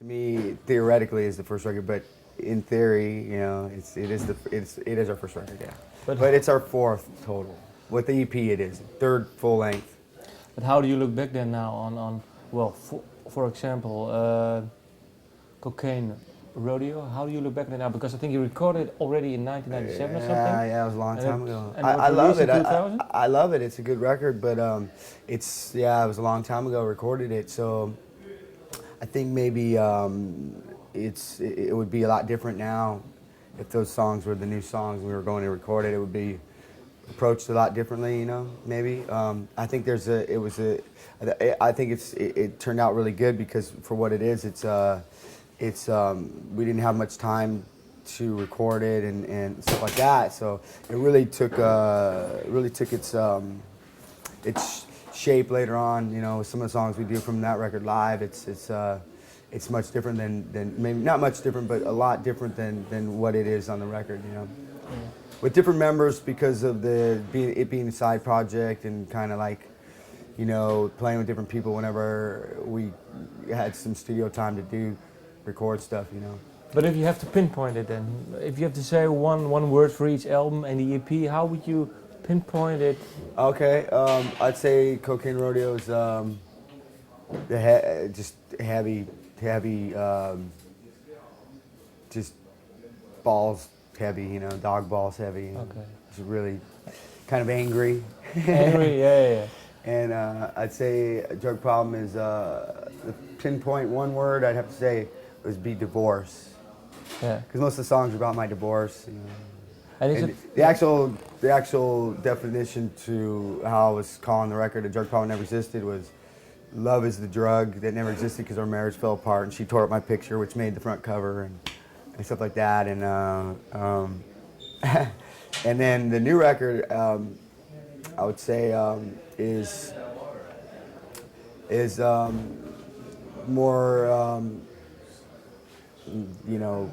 To me, theoretically, is the first record, but in theory, you know, it is our first record, yeah. But it's our fourth total. With the EP, it is third full length. But how do you look back then now on well, for example, Cocaine Rodeo? How do you look back then now? Because I think you recorded already in 1997 or something. Yeah, it was a long time ago. And I love it. In 2000? I love it. It's a good record, but it was a long time ago. Recorded it, so I think maybe it would be a lot different now if those songs were the new songs we were going to record it. It would be approached a lot differently, you know. Maybe I think I think it turned out really good because for what it is, we didn't have much time to record it and stuff like that. So it really took its shape later on. You know, some of the songs we do from that record live, it's much different than maybe not much different, but a lot different than what it is on the record. You know, with different members because of it being a side project and kind of like, you know, playing with different people whenever we had some studio time to record stuff, you know. But if you have to pinpoint it then, if you have to say one word for each album and the EP, how would you pinpoint it? Okay, I'd say Cocaine Rodeo is just heavy, just balls heavy, you know, dog balls heavy. Okay. It's really kind of angry. Angry, yeah. And I'd say Drug Problem is the pinpoint one word I'd have to say would be divorce. Yeah. Because most of the songs are about my divorce. You know. And the actual definition to how I was calling the record, "A Drug Problem Never Existed," was love is the drug that never existed because our marriage fell apart, and she tore up my picture, which made the front cover and stuff like that. And and then the new record, I would say, is more, you know,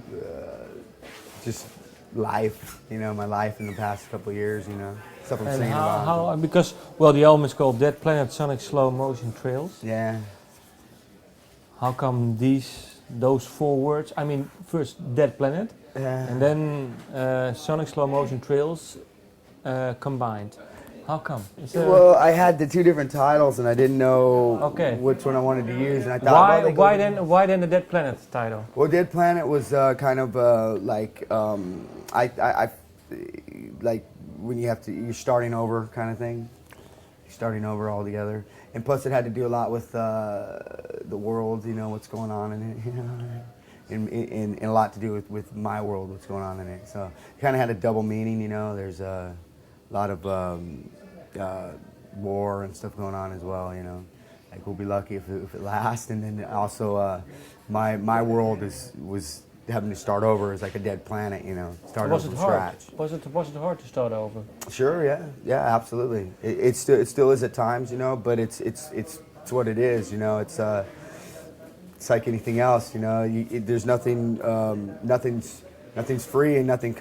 just life, you know, my life in the past couple of years, you know, stuff I'm saying about. How, because, well, the album is called Dead Planet Sonicslowmotiontrails. Yeah. How come those 4 words? I mean, first Dead Planet, and then Sonicslowmotiontrails combined. How come? Well, I had the 2 different titles, and I didn't know which one I wanted to use, and I thought, why then the Dead Planet title? Well, Dead Planet was kind of like I like when you're starting over kind of thing, starting over all together, and plus it had to do a lot with the world, you know, what's going on in it, you know, and a lot to do with my world, what's going on in it. So it kind of had a double meaning, you know. There's a lot of war and stuff going on as well, you know. Like, we'll be lucky if it lasts, and then also my world was having to start over as like a dead planet, you know, start over from scratch. Was it hard to start over? Sure, yeah, absolutely. It still is at times, you know, but it's what it is, you know. It's like anything else, you know. There's nothing's free, and nothing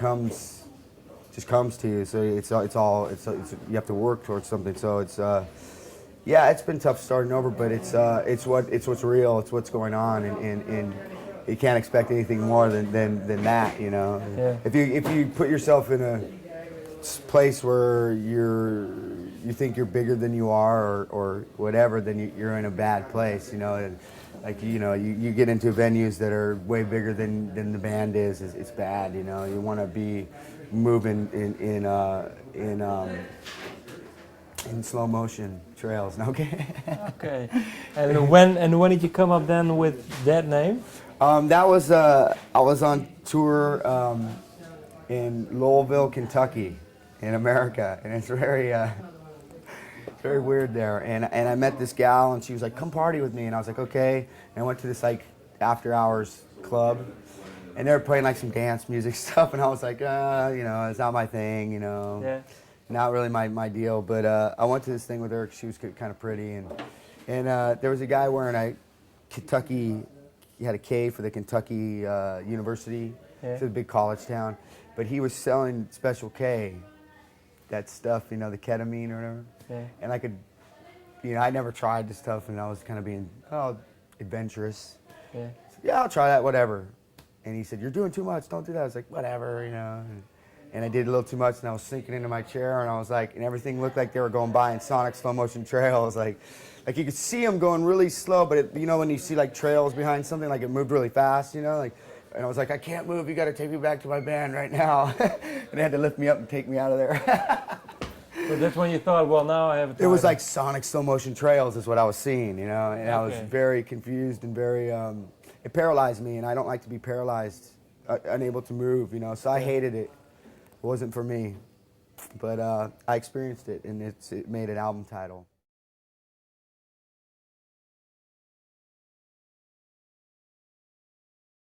just comes to you. So it's you have to work towards something. So it's it's been tough starting over, but it's what's real. It's what's going on, and you can't expect anything more than that, you know. Yeah. If you put yourself in a place where you think you're bigger than you are or whatever, then you're in a bad place, you know. And like, you know, you get into venues that are way bigger than the band is. It's bad, you know. You want to be moving in slow motion trails. Okay. Okay. And when did you come up then with that name? That was I was on tour in Louisville, Kentucky, in America, and it's very weird there. And I met this gal, and she was like, "Come party with me," and I was like, "Okay." And I went to this like after hours club, and they were playing like some dance music stuff, and I was like, you know, it's not my thing, you know. Yeah. Not really my deal. But I went to this thing with her 'cause she was kind of pretty, and there was a guy wearing a Kentucky. He had a K for the Kentucky University. Yeah. It's a big college town, but he was selling Special K, that stuff, you know, the ketamine or whatever. Yeah. And I could, you know, I never tried this stuff, and I was kind of being adventurous. Yeah. Yeah, I'll try that, whatever. And he said, you're doing too much, don't do that. I was like, whatever, you know. And I did a little too much, and I was sinking into my chair, and I was like, and everything looked like they were going by in Sonicslowmotiontrails. Like you could see them going really slow, but you know when you see like trails behind something, like it moved really fast, you know? And I was like, I can't move, you gotta take me back to my band right now. And they had to lift me up and take me out of there. So that's when you thought, well, now I have a title. It was like Sonicslowmotiontrails is what I was seeing, you know? And I was Okay. very confused and very, it paralyzed me, and I don't like to be paralyzed, unable to move, you know? So I hated it. It wasn't for me. But I experienced it, and it made an album title.